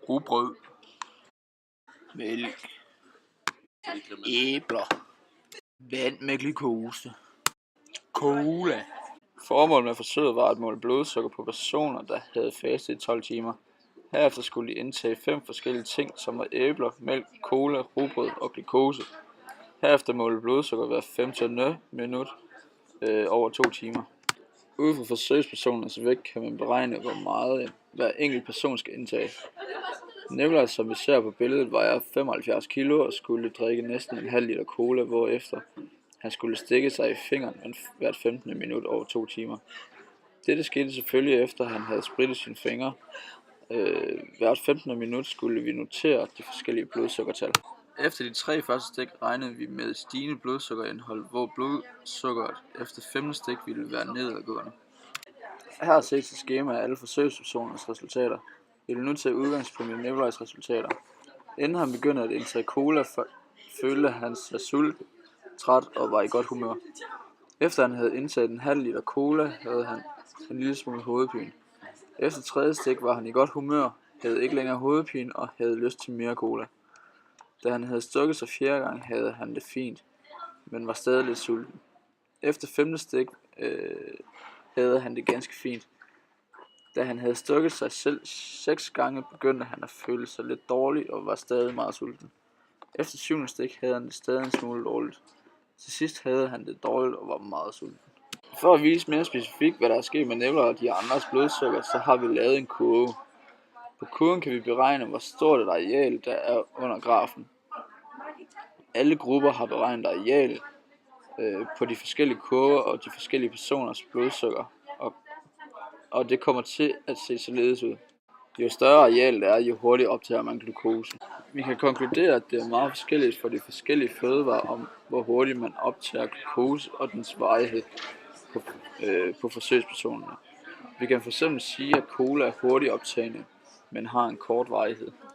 rugbrød, mælk, æbler, vand med glukose, cola. Formålet med forsøget var at måle blodsukker på personer, der havde fastet i 12 timer. Herefter skulle de indtage 5 forskellige ting, som var æbler, mælk, cola, rugbrød og glukose. Herefter måle blodsukker hver 15. minut over 2 timer. Ud fra forsøgspersonernes vægt kan man beregne, hvor meget hver enkelt person skal indtage. Nikolaj, som vi ser på billedet, vejer 75 kilo og skulle drikke næsten en halv liter cola, hvorefter han skulle stikke sig i fingeren hvert 15. minut over 2 timer. Dette skete selvfølgelig efter han havde spritet sine fingre. Hvert 15. minut skulle vi notere de forskellige blodsukkertal. Efter de 3 første stik regnede vi med stigende blodsukkerindhold, hvor blodsukkeret efter 5. stik ville være nedadgående. Her ses et skema af alle forsøgspersonernes resultater. Vi vil nu tage udgangspunkt i Nikolajs resultater. Inden han begyndte at indtage cola, følte han sig sulten, træt og var i godt humør. Efter han havde indtaget en halv liter cola, havde han en lille smule hovedpine. Efter 3. stik var han i godt humør, havde ikke længere hovedpine og havde lyst til mere cola. Da han havde stukket sig 4. gang, havde han det fint, men var stadig lidt sulten. Efter 5. stik havde han det ganske fint. Da han havde stukket sig selv 6 gange, begyndte han at føle sig lidt dårlig og var stadig meget sulten. Efter 7. stik havde han det stadig en smule dårligt. Til sidst havde han det dårligt og var meget sulten. For at vise mere specifikt, hvad der er sket med Nikolaj og de andres blodsukker, så har vi lavet en kurve. På kurven kan vi beregne, hvor stort et areal der er under grafen. Alle grupper har beregnet areal på de forskellige kurver og de forskellige personers blodsukker, og det kommer til at se således ud. Jo større areal der er, jo hurtigere optager man glukose. Vi kan konkludere, at det er meget forskelligt for de forskellige fødevarer om, hvor hurtigt man optager glukose og dens varighed på forsøgspersonerne. Vi kan fx sige, at cola er hurtigt optagende, men har en kort varighed.